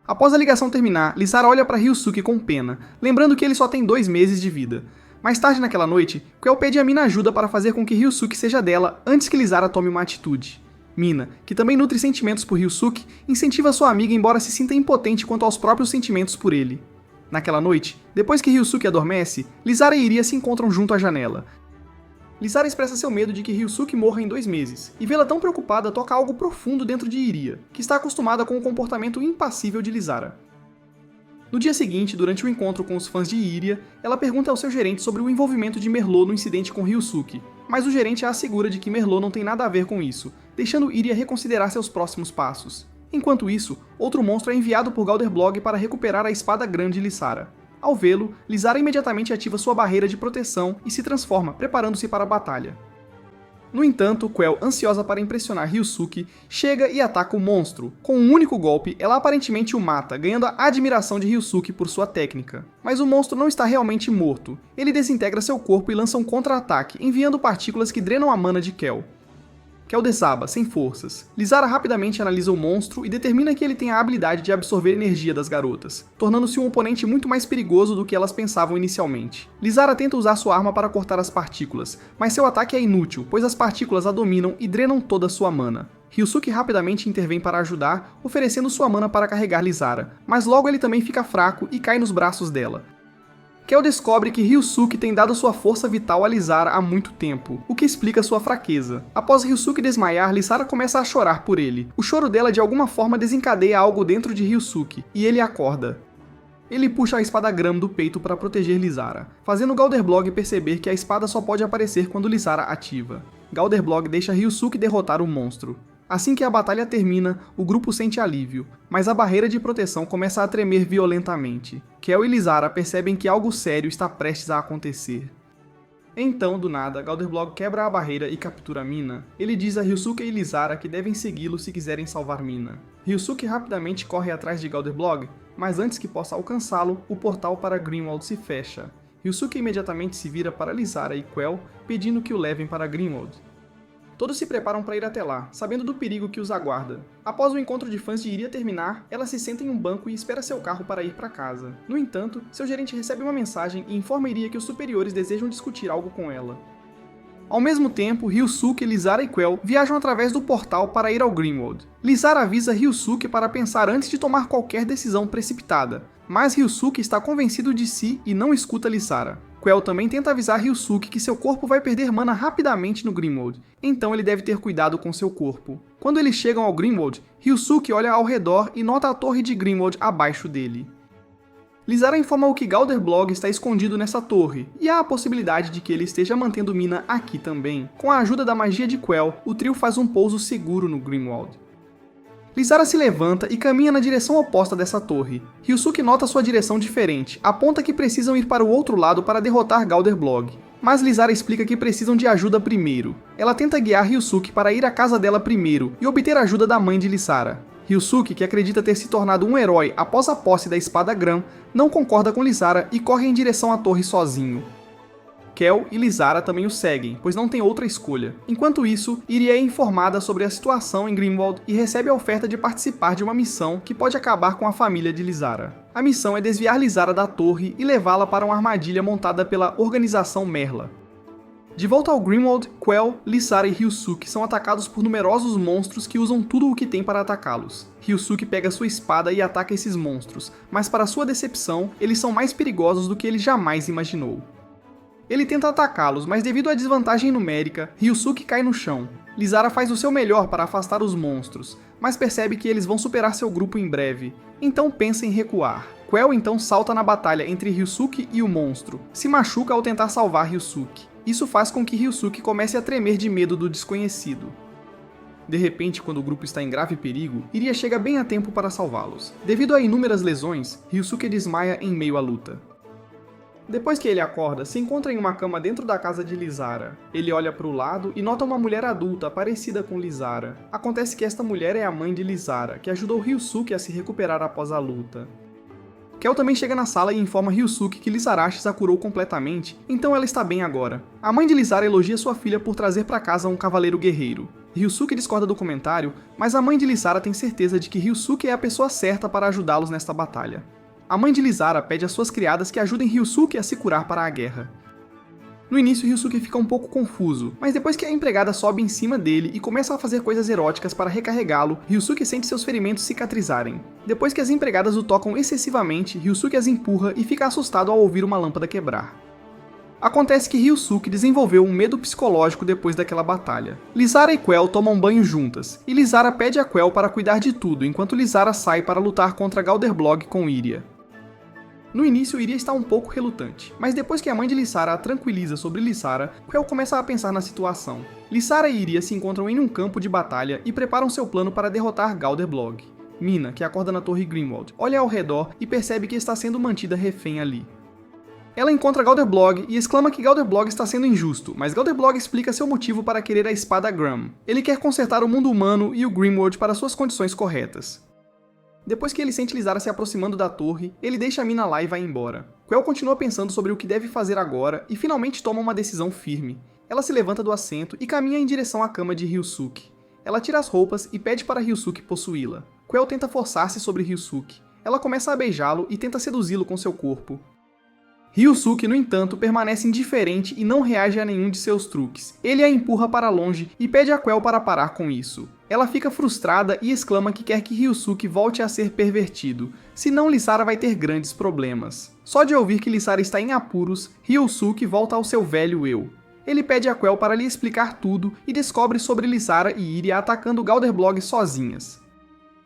Após a ligação terminar, Lisara olha para Ryusuke com pena, lembrando que ele só tem 2 meses de vida. Mais tarde naquela noite, Quell pede a Mina ajuda para fazer com que Ryusuke seja dela antes que Lisara tome uma atitude. Mina, que também nutre sentimentos por Ryusuke, incentiva sua amiga embora se sinta impotente quanto aos próprios sentimentos por ele. Naquela noite, depois que Ryusuke adormece, Lisara e Iria se encontram junto à janela. Lisara expressa seu medo de que Ryusuke morra em 2 meses, e vê-la tão preocupada toca algo profundo dentro de Iria, que está acostumada com o comportamento impassível de Lisara. No dia seguinte, durante o encontro com os fãs de Iria, ela pergunta ao seu gerente sobre o envolvimento de Merlot no incidente com Ryusuke, mas o gerente a assegura de que Merlot não tem nada a ver com isso, deixando Iria reconsiderar seus próximos passos. Enquanto isso, outro monstro é enviado por Galderblog para recuperar a espada grande de Lisara. Ao vê-lo, Lisara imediatamente ativa sua barreira de proteção e se transforma, preparando-se para a batalha. No entanto, Quell, ansiosa para impressionar Ryusuke, chega e ataca o monstro. Com um único golpe, ela aparentemente o mata, ganhando a admiração de Ryusuke por sua técnica. Mas o monstro não está realmente morto. Ele desintegra seu corpo e lança um contra-ataque, enviando partículas que drenam a mana de Quell. Quell desaba, sem forças. Lisara rapidamente analisa o monstro e determina que ele tem a habilidade de absorver energia das garotas, tornando-se um oponente muito mais perigoso do que elas pensavam inicialmente. Lisara tenta usar sua arma para cortar as partículas, mas seu ataque é inútil, pois as partículas a dominam e drenam toda a sua mana. Ryusuke rapidamente intervém para ajudar, oferecendo sua mana para carregar Lisara, mas logo ele também fica fraco e cai nos braços dela. Quell descobre que Ryusuke tem dado sua força vital a Lisara há muito tempo, o que explica sua fraqueza. Após Ryusuke desmaiar, Lisara começa a chorar por ele. O choro dela de alguma forma desencadeia algo dentro de Ryusuke, e ele acorda. Ele puxa a espada Gram do peito para proteger Lisara, fazendo Galderblog perceber que a espada só pode aparecer quando Lisara ativa. Galderblog deixa Ryusuke derrotar o monstro. Assim que a batalha termina, o grupo sente alívio, mas a barreira de proteção começa a tremer violentamente. Quell e Lisara percebem que algo sério está prestes a acontecer. Então, do nada, Galderblog quebra a barreira e captura Mina. Ele diz a Ryusuke e Lisara que devem segui-lo se quiserem salvar Mina. Ryusuke rapidamente corre atrás de Galderblog, mas antes que possa alcançá-lo, o portal para Grimwald se fecha. Ryusuke imediatamente se vira para Lisara e Quell, pedindo que o levem para Grimwald. Todos se preparam para ir até lá, sabendo do perigo que os aguarda. Após o encontro de fãs de Iria terminar, ela se senta em um banco e espera seu carro para ir para casa. No entanto, seu gerente recebe uma mensagem e informa Iria que os superiores desejam discutir algo com ela. Ao mesmo tempo, Ryusuke, Lisara e Quell viajam através do portal para ir ao Grimwald. Lisara avisa Ryusuke para pensar antes de tomar qualquer decisão precipitada, mas Ryusuke está convencido de si e não escuta Lisara. Quell também tenta avisar Ryusuke que seu corpo vai perder mana rapidamente no Grimwald, então ele deve ter cuidado com seu corpo. Quando eles chegam ao Grimwald, Ryusuke olha ao redor e nota a torre de Grimwald abaixo dele. Lisara informa o que Galderblog está escondido nessa torre, e há a possibilidade de que ele esteja mantendo Mina aqui também. Com a ajuda da magia de Quell, o trio faz um pouso seguro no Grimwald. Lisara se levanta e caminha na direção oposta dessa torre. Ryusuke nota sua direção diferente, aponta que precisam ir para o outro lado para derrotar Galderblog. Mas Lisara explica que precisam de ajuda primeiro. Ela tenta guiar Ryusuke para ir à casa dela primeiro e obter a ajuda da mãe de Lisara. Ryusuke, que acredita ter se tornado um herói após a posse da espada Gram, não concorda com Lisara e corre em direção à torre sozinho. Kel e Lizara também o seguem, pois não tem outra escolha. Enquanto isso, Iria é informada sobre a situação em Grimwald e recebe a oferta de participar de uma missão que pode acabar com a família de Lizara. A missão é desviar Lizara da torre e levá-la para uma armadilha montada pela Organização Merla. De volta ao Grimwald, Quell, Lysara e Ryusuke são atacados por numerosos monstros que usam tudo o que tem para atacá-los. Ryusuke pega sua espada e ataca esses monstros, mas para sua decepção, eles são mais perigosos do que ele jamais imaginou. Ele tenta atacá-los, mas devido à desvantagem numérica, Ryusuke cai no chão. Lysara faz o seu melhor para afastar os monstros, mas percebe que eles vão superar seu grupo em breve, então pensa em recuar. Quell então salta na batalha entre Ryusuke e o monstro, se machuca ao tentar salvar Ryusuke. Isso faz com que Ryusuke comece a tremer de medo do desconhecido. De repente, quando o grupo está em grave perigo, Iria chega bem a tempo para salvá-los. Devido a inúmeras lesões, Ryusuke desmaia em meio à luta. Depois que ele acorda, se encontra em uma cama dentro da casa de Lysara. Ele olha para o lado e nota uma mulher adulta parecida com Lysara. Acontece que esta mulher é a mãe de Lysara, que ajudou Ryusuke a se recuperar após a luta. Kel também chega na sala e informa Ryusuke que Lizarashi a curou completamente, então ela está bem agora. A mãe de Lysara elogia sua filha por trazer para casa um cavaleiro guerreiro. Ryusuke discorda do comentário, mas a mãe de Lysara tem certeza de que Ryusuke é a pessoa certa para ajudá-los nesta batalha. A mãe de Lysara pede às suas criadas que ajudem Ryusuke a se curar para a guerra. No início, Ryusuke fica um pouco confuso, mas depois que a empregada sobe em cima dele e começa a fazer coisas eróticas para recarregá-lo, Ryusuke sente seus ferimentos cicatrizarem. Depois que as empregadas o tocam excessivamente, Ryusuke as empurra e fica assustado ao ouvir uma lâmpada quebrar. Acontece que Ryusuke desenvolveu um medo psicológico depois daquela batalha. Lysara e Quell tomam banho juntas, e Lysara pede a Quell para cuidar de tudo, enquanto Lysara sai para lutar contra Galderblog com Iria. No início, Iria está um pouco relutante, mas depois que a mãe de Lysara a tranquiliza sobre Lysara, Quell começa a pensar na situação. Lysara e Iria se encontram em um campo de batalha e preparam seu plano para derrotar Galderblog. Mina, que acorda na torre Grimwald, olha ao redor e percebe que está sendo mantida refém ali. Ela encontra Galderblog e exclama que Galderblog está sendo injusto, mas Galderblog explica seu motivo para querer a espada Gram. Ele quer consertar o mundo humano e o Grimwald para suas condições corretas. Depois que ele sente Lysara se aproximando da torre, ele deixa a mina lá e vai embora. Quell continua pensando sobre o que deve fazer agora e finalmente toma uma decisão firme. Ela se levanta do assento e caminha em direção à cama de Ryusuke. Ela tira as roupas e pede para Ryusuke possuí-la. Quell tenta forçar-se sobre Ryusuke. Ela começa a beijá-lo e tenta seduzi-lo com seu corpo. Ryusuke, no entanto, permanece indiferente e não reage a nenhum de seus truques. Ele a empurra para longe e pede a Quell para parar com isso. Ela fica frustrada e exclama que quer que Ryusuke volte a ser pervertido, senão Lysara vai ter grandes problemas. Só de ouvir que Lysara está em apuros, Ryusuke volta ao seu velho eu. Ele pede a Quell para lhe explicar tudo e descobre sobre Lysara e Iria atacando Galderblog sozinhas.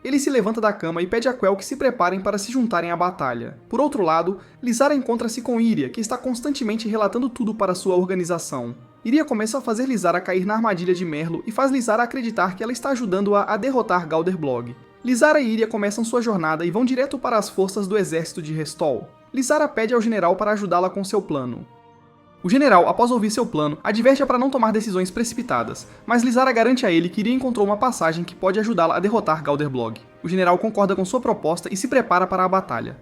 Ele se levanta da cama e pede a Quell que se preparem para se juntarem à batalha. Por outro lado, Lysara encontra-se com Iria, que está constantemente relatando tudo para sua organização. Iria começa a fazer Lysara cair na armadilha de Merlo e faz Lysara acreditar que ela está ajudando-a a derrotar Galderblog. Lysara e Iria começam sua jornada e vão direto para as forças do exército de Restall. Lysara pede ao general para ajudá-la com seu plano. O general, após ouvir seu plano, adverte-a para não tomar decisões precipitadas, mas Lysara garante a ele que Iria encontrou uma passagem que pode ajudá-la a derrotar Galderblog. O general concorda com sua proposta e se prepara para a batalha.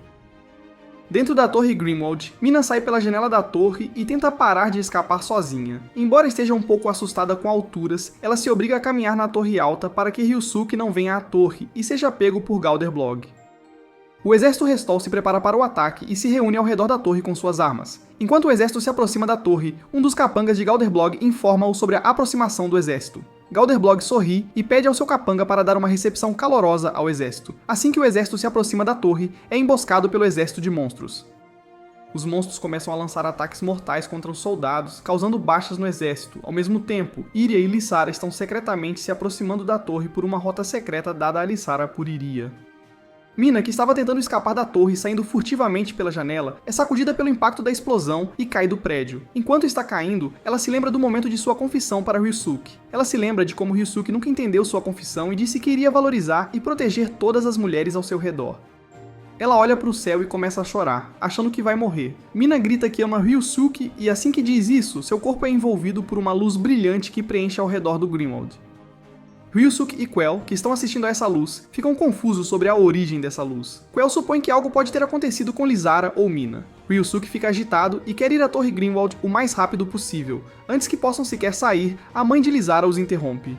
Dentro da torre Grimwald, Mina sai pela janela da torre e tenta parar de escapar sozinha. Embora esteja um pouco assustada com alturas, ela se obriga a caminhar na torre alta para que Ryusuke não venha à torre e seja pego por Galderblog. O exército Restall se prepara para o ataque e se reúne ao redor da torre com suas armas. Enquanto o exército se aproxima da torre, um dos capangas de Galderblog informa-o sobre a aproximação do exército. Galderblog sorri e pede ao seu capanga para dar uma recepção calorosa ao exército. Assim que o exército se aproxima da torre, é emboscado pelo exército de monstros. Os monstros começam a lançar ataques mortais contra os soldados, causando baixas no exército. Ao mesmo tempo, Iria e Lysara estão secretamente se aproximando da torre por uma rota secreta dada a Lysara por Iria. Mina, que estava tentando escapar da torre saindo furtivamente pela janela, é sacudida pelo impacto da explosão e cai do prédio. Enquanto está caindo, ela se lembra do momento de sua confissão para Ryusuke. Ela se lembra de como Ryusuke nunca entendeu sua confissão e disse que iria valorizar e proteger todas as mulheres ao seu redor. Ela olha para o céu e começa a chorar, achando que vai morrer. Mina grita que ama Ryusuke e assim que diz isso, seu corpo é envolvido por uma luz brilhante que preenche ao redor do Grimwald. Ryusuke e Quell, que estão assistindo a essa luz, ficam confusos sobre a origem dessa luz. Quell supõe que algo pode ter acontecido com Lizara ou Mina. Ryusuke fica agitado e quer ir à Torre Grindelwald o mais rápido possível. Antes que possam sequer sair, a mãe de Lizara os interrompe.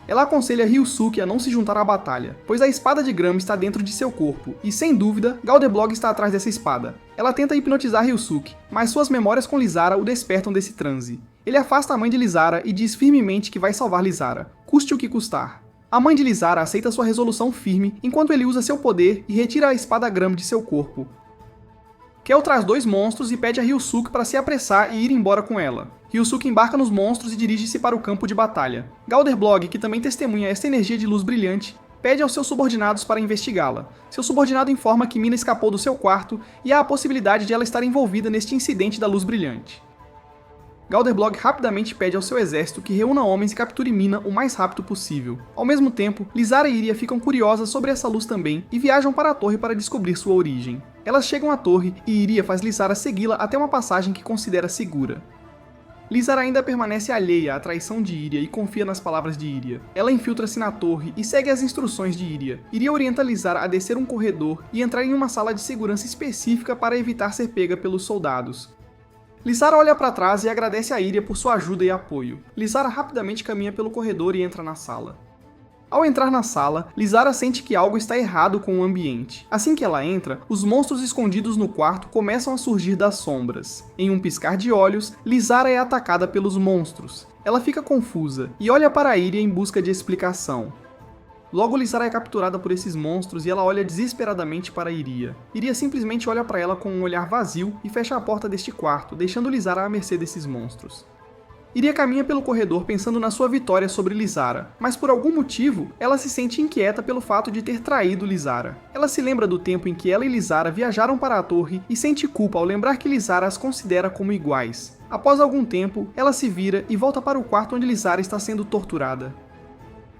Ela aconselha Ryusuke a não se juntar à batalha, pois a espada de Gram está dentro de seu corpo, e sem dúvida, Galderblog está atrás dessa espada. Ela tenta hipnotizar Ryusuke, mas suas memórias com Lizara o despertam desse transe. Ele afasta a mãe de Lizara e diz firmemente que vai salvar Lizara, custe o que custar. A mãe de Lizara aceita sua resolução firme, enquanto ele usa seu poder e retira a espada Gram de seu corpo. Kel traz 2 monstros e pede a Ryusuke para se apressar e ir embora com ela. Ryusuke embarca nos monstros e dirige-se para o campo de batalha. Galderblog, que também testemunha esta energia de luz brilhante, pede aos seus subordinados para investigá-la. Seu subordinado informa que Mina escapou do seu quarto e há a possibilidade de ela estar envolvida neste incidente da luz brilhante. Galderblog rapidamente pede ao seu exército que reúna homens e capture Mina o mais rápido possível. Ao mesmo tempo, Lizara e Iria ficam curiosas sobre essa luz também e viajam para a torre para descobrir sua origem. Elas chegam à torre e Iria faz Lizara segui-la até uma passagem que considera segura. Lizara ainda permanece alheia à traição de Iria e confia nas palavras de Iria. Ela infiltra-se na torre e segue as instruções de Iria. Iria orienta Lizara a descer um corredor e entrar em uma sala de segurança específica para evitar ser pega pelos soldados. Lizara olha para trás e agradece a Iria por sua ajuda e apoio. Lizara rapidamente caminha pelo corredor e entra na sala. Ao entrar na sala, Lizara sente que algo está errado com o ambiente. Assim que ela entra, os monstros escondidos no quarto começam a surgir das sombras. Em um piscar de olhos, Lizara é atacada pelos monstros. Ela fica confusa e olha para Iria em busca de explicação. Logo, Lizara é capturada por esses monstros e ela olha desesperadamente para Iria. Iria simplesmente olha para ela com um olhar vazio e fecha a porta deste quarto, deixando Lizara à mercê desses monstros. Iria caminha pelo corredor pensando na sua vitória sobre Lizara, mas por algum motivo, ela se sente inquieta pelo fato de ter traído Lizara. Ela se lembra do tempo em que ela e Lizara viajaram para a torre e sente culpa ao lembrar que Lizara as considera como iguais. Após algum tempo, ela se vira e volta para o quarto onde Lizara está sendo torturada.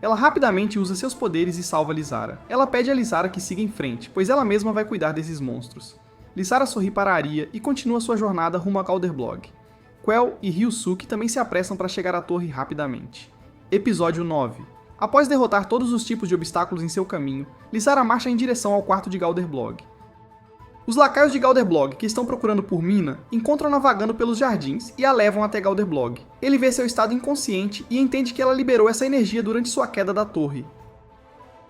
Ela rapidamente usa seus poderes e salva Lizara. Ela pede a Lizara que siga em frente, pois ela mesma vai cuidar desses monstros. Lizara sorri para Aria e continua sua jornada rumo a Galderblog. Quell e Ryusuke também se apressam para chegar à torre rapidamente. Episódio 9. Após derrotar todos os tipos de obstáculos em seu caminho, Lizara marcha em direção ao quarto de Galderblog. Os lacaios de Galderblog, que estão procurando por Mina, encontram-na vagando pelos jardins e a levam até Galderblog. Ele vê seu estado inconsciente e entende que ela liberou essa energia durante sua queda da torre.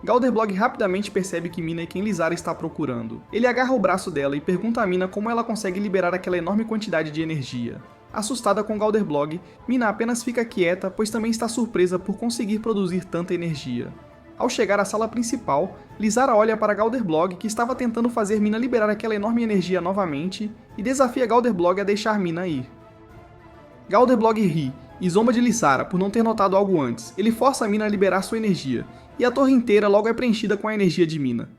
Galderblog rapidamente percebe que Mina é quem Lizara está procurando. Ele agarra o braço dela e pergunta a Mina como ela consegue liberar aquela enorme quantidade de energia. Assustada com Galderblog, Mina apenas fica quieta, pois também está surpresa por conseguir produzir tanta energia. Ao chegar à sala principal, Lizara olha para Galderblog, que estava tentando fazer Mina liberar aquela enorme energia novamente, e desafia Galderblog a deixar Mina ir. Galderblog ri e zomba de Lizara por não ter notado algo antes. Ele força a Mina a liberar sua energia, e a torre inteira logo é preenchida com a energia de Mina.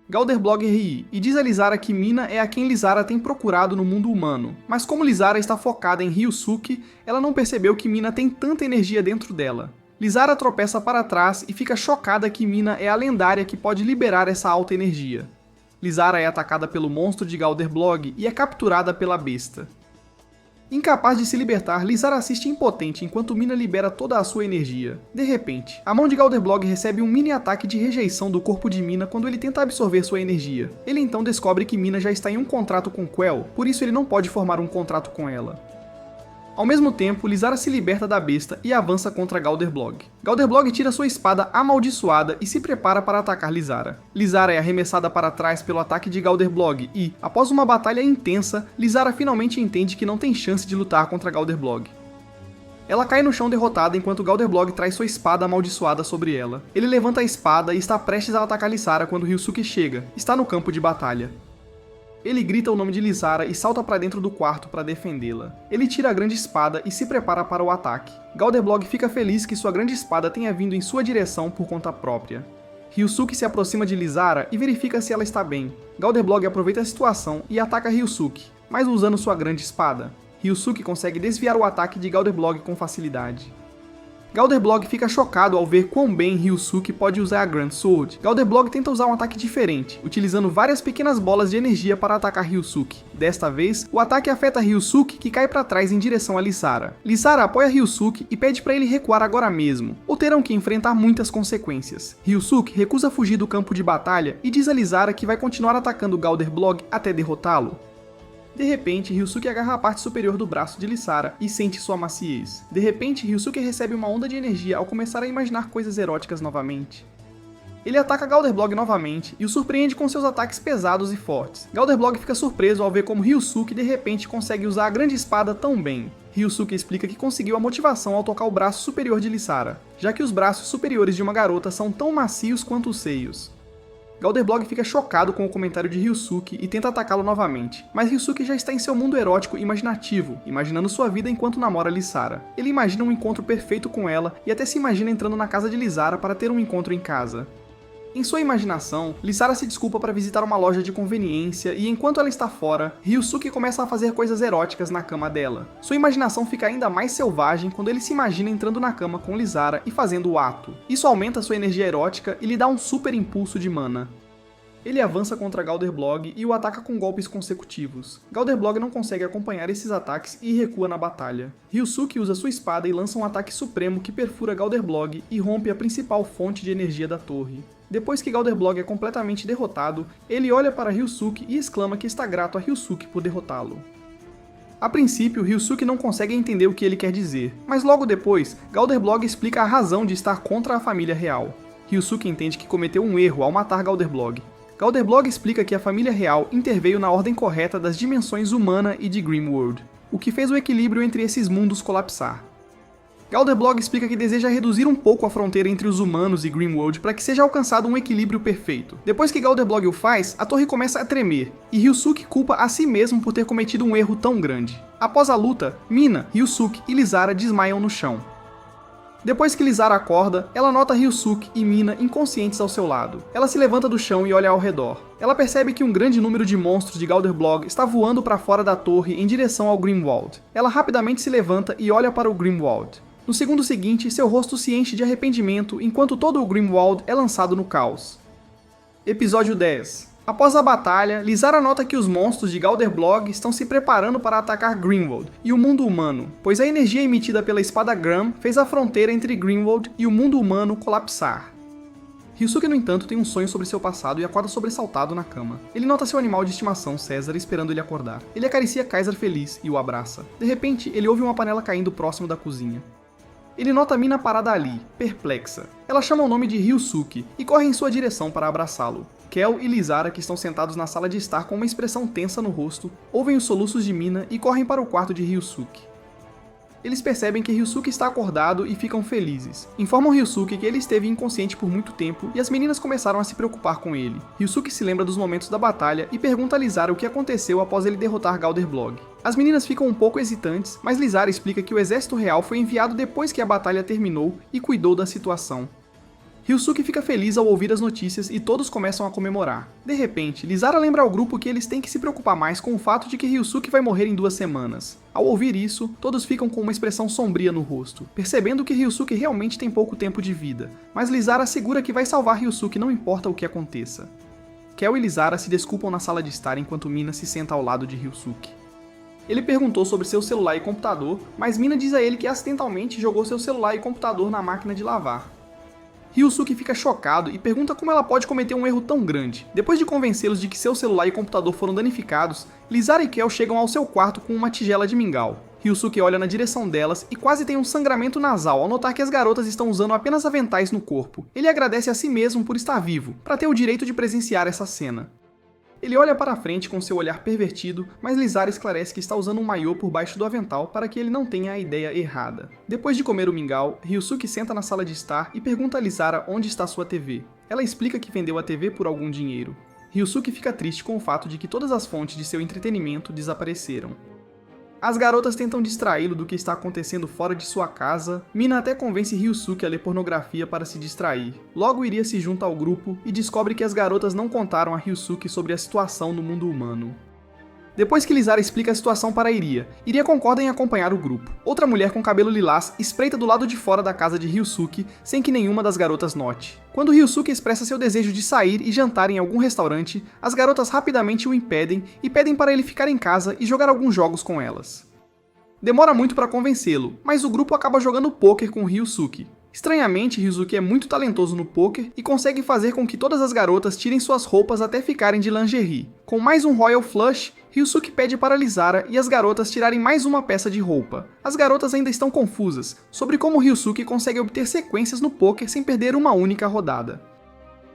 Galderblog ri e diz a Lizara que Mina é a quem Lizara tem procurado no mundo humano, mas como Lizara está focada em Ryusuke, ela não percebeu que Mina tem tanta energia dentro dela. Lizara tropeça para trás e fica chocada que Mina é a lendária que pode liberar essa alta energia. Lizara é atacada pelo monstro de Galderblog e é capturada pela besta. Incapaz de se libertar, Lizara assiste impotente enquanto Mina libera toda a sua energia. De repente, a mão de Galderblog recebe um mini ataque de rejeição do corpo de Mina quando ele tenta absorver sua energia. Ele então descobre que Mina já está em um contrato com Quell, por isso ele não pode formar um contrato com ela. Ao mesmo tempo, Lizara se liberta da besta e avança contra Galderblog. Galderblog tira sua espada amaldiçoada e se prepara para atacar Lizara. Lizara é arremessada para trás pelo ataque de Galderblog e, após uma batalha intensa, Lizara finalmente entende que não tem chance de lutar contra Galderblog. Ela cai no chão derrotada enquanto Galderblog traz sua espada amaldiçoada sobre ela. Ele levanta a espada e está prestes a atacar Lizara quando Ryusuke chega. Está no campo de batalha. Ele grita o nome de Lizara e salta para dentro do quarto para defendê-la. Ele tira a grande espada e se prepara para o ataque. Galderblog fica feliz que sua grande espada tenha vindo em sua direção por conta própria. Ryusuke se aproxima de Lizara e verifica se ela está bem. Galderblog aproveita a situação e ataca Ryusuke, mas usando sua grande espada. Ryusuke consegue desviar o ataque de Galderblog com facilidade. Galderblog fica chocado ao ver quão bem Ryusuke pode usar a Grand Sword. Galderblog tenta usar um ataque diferente, utilizando várias pequenas bolas de energia para atacar Ryusuke. Desta vez, o ataque afeta Ryusuke, que cai para trás em direção a Lisara. Lisara apoia Ryusuke e pede para ele recuar agora mesmo, ou terão que enfrentar muitas consequências. Ryusuke recusa fugir do campo de batalha e diz a Lisara que vai continuar atacando Galderblog até derrotá-lo. De repente, Ryusuke agarra a parte superior do braço de Lisara e sente sua maciez. De repente, Ryusuke recebe uma onda de energia ao começar a imaginar coisas eróticas novamente. Ele ataca Galderblog novamente e o surpreende com seus ataques pesados e fortes. Galderblog fica surpreso ao ver como Ryusuke de repente consegue usar a grande espada tão bem. Ryusuke explica que conseguiu a motivação ao tocar o braço superior de Lisara, já que os braços superiores de uma garota são tão macios quanto os seios. Galderblog fica chocado com o comentário de Ryusuke e tenta atacá-lo novamente, mas Ryusuke já está em seu mundo erótico imaginativo, imaginando sua vida enquanto namora Lisara. Ele imagina um encontro perfeito com ela e até se imagina entrando na casa de Lisara para ter um encontro em casa. Em sua imaginação, Lisara se desculpa para visitar uma loja de conveniência e enquanto ela está fora, Ryusuke começa a fazer coisas eróticas na cama dela. Sua imaginação fica ainda mais selvagem quando ele se imagina entrando na cama com Lisara e fazendo o ato. Isso aumenta sua energia erótica e lhe dá um super impulso de mana. Ele avança contra Galderblog e o ataca com golpes consecutivos. Galderblog não consegue acompanhar esses ataques e recua na batalha. Ryusuke usa sua espada e lança um ataque supremo que perfura Galderblog e rompe a principal fonte de energia da torre. Depois que Galderblog é completamente derrotado, ele olha para Ryusuke e exclama que está grato a Ryusuke por derrotá-lo. A princípio, Ryusuke não consegue entender o que ele quer dizer, mas logo depois, Galderblog explica a razão de estar contra a família real. Ryusuke entende que cometeu um erro ao matar Galderblog. Galderblog explica que a família real interveio na ordem correta das dimensões humana e de Grimworld, o que fez o equilíbrio entre esses mundos colapsar. Galderblog explica que deseja reduzir um pouco a fronteira entre os humanos e Grimworld para que seja alcançado um equilíbrio perfeito. Depois que Galderblog o faz, a torre começa a tremer, e Ryusuke culpa a si mesmo por ter cometido um erro tão grande. Após a luta, Mina, Ryusuke e Lisara desmaiam no chão. Depois que Lisara acorda, ela nota Ryusuke e Mina inconscientes ao seu lado. Ela se levanta do chão e olha ao redor. Ela percebe que um grande número de monstros de Galderblog está voando para fora da torre em direção ao Grimwald. Ela rapidamente se levanta e olha para o Grimwald. No segundo seguinte, seu rosto se enche de arrependimento enquanto todo o Grimwald é lançado no caos. Episódio 10. Após a batalha, Lisara nota que os monstros de Galderblog estão se preparando para atacar Grimwald e o mundo humano, pois a energia emitida pela espada Gram fez a fronteira entre Grimwald e o mundo humano colapsar. Ryusuke, no entanto, tem um sonho sobre seu passado e acorda sobressaltado na cama. Ele nota seu animal de estimação, César, esperando ele acordar. Ele acaricia Kaiser feliz e o abraça. De repente, ele ouve uma panela caindo próximo da cozinha. Ele nota Mina parada ali, perplexa. Ela chama o nome de Ryusuke e corre em sua direção para abraçá-lo. Kel e Lisara, que estão sentados na sala de estar com uma expressão tensa no rosto, ouvem os soluços de Mina e correm para o quarto de Ryusuke. Eles percebem que Ryusuke está acordado e ficam felizes. Informam Ryusuke que ele esteve inconsciente por muito tempo e as meninas começaram a se preocupar com ele. Ryusuke se lembra dos momentos da batalha e pergunta a Lisara o que aconteceu após ele derrotar Galderblog. As meninas ficam um pouco hesitantes, mas Lisara explica que o exército real foi enviado depois que a batalha terminou e cuidou da situação. Ryusuke fica feliz ao ouvir as notícias e todos começam a comemorar. De repente, Lisara lembra ao grupo que eles têm que se preocupar mais com o fato de que Ryusuke vai morrer em 2 semanas. Ao ouvir isso, todos ficam com uma expressão sombria no rosto, percebendo que Ryusuke realmente tem pouco tempo de vida, mas Lisara assegura que vai salvar Ryusuke não importa o que aconteça. Kel e Lisara se desculpam na sala de estar enquanto Mina se senta ao lado de Ryusuke. Ele perguntou sobre seu celular e computador, mas Mina diz a ele que acidentalmente jogou seu celular e computador na máquina de lavar. Ryusuke fica chocado e pergunta como ela pode cometer um erro tão grande. Depois de convencê-los de que seu celular e computador foram danificados, Lisara e Kel chegam ao seu quarto com uma tigela de mingau. Ryusuke olha na direção delas e quase tem um sangramento nasal ao notar que as garotas estão usando apenas aventais no corpo. Ele agradece a si mesmo por estar vivo, para ter o direito de presenciar essa cena. Ele olha para a frente com seu olhar pervertido, mas Lisara esclarece que está usando um maiô por baixo do avental para que ele não tenha a ideia errada. Depois de comer o mingau, Ryusuke senta na sala de estar e pergunta a Lisara onde está sua TV. Ela explica que vendeu a TV por algum dinheiro. Ryusuke fica triste com o fato de que todas as fontes de seu entretenimento desapareceram. As garotas tentam distraí-lo do que está acontecendo fora de sua casa. Mina até convence Ryusuke a ler pornografia para se distrair. Logo Iria se junta ao grupo e descobre que as garotas não contaram a Ryusuke sobre a situação no mundo humano. Depois que Lizara explica a situação para Iria, Iria concorda em acompanhar o grupo. Outra mulher com cabelo lilás espreita do lado de fora da casa de Ryusuke sem que nenhuma das garotas note. Quando Ryusuke expressa seu desejo de sair e jantar em algum restaurante, as garotas rapidamente o impedem e pedem para ele ficar em casa e jogar alguns jogos com elas. Demora muito para convencê-lo, mas o grupo acaba jogando pôquer com Ryusuke. Estranhamente, Ryusuke é muito talentoso no poker e consegue fazer com que todas as garotas tirem suas roupas até ficarem de lingerie. Com mais um Royal Flush, Ryusuke pede para Lizara e as garotas tirarem mais uma peça de roupa. As garotas ainda estão confusas sobre como Ryusuke consegue obter sequências no poker sem perder uma única rodada.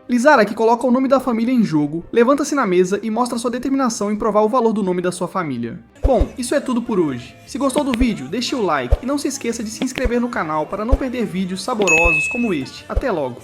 Lizara, que coloca o nome da família em jogo, levanta-se na mesa e mostra sua determinação em provar o valor do nome da sua família. Bom, isso é tudo por hoje. Se gostou do vídeo, deixe o like e não se esqueça de se inscrever no canal para não perder vídeos saborosos como este. Até logo!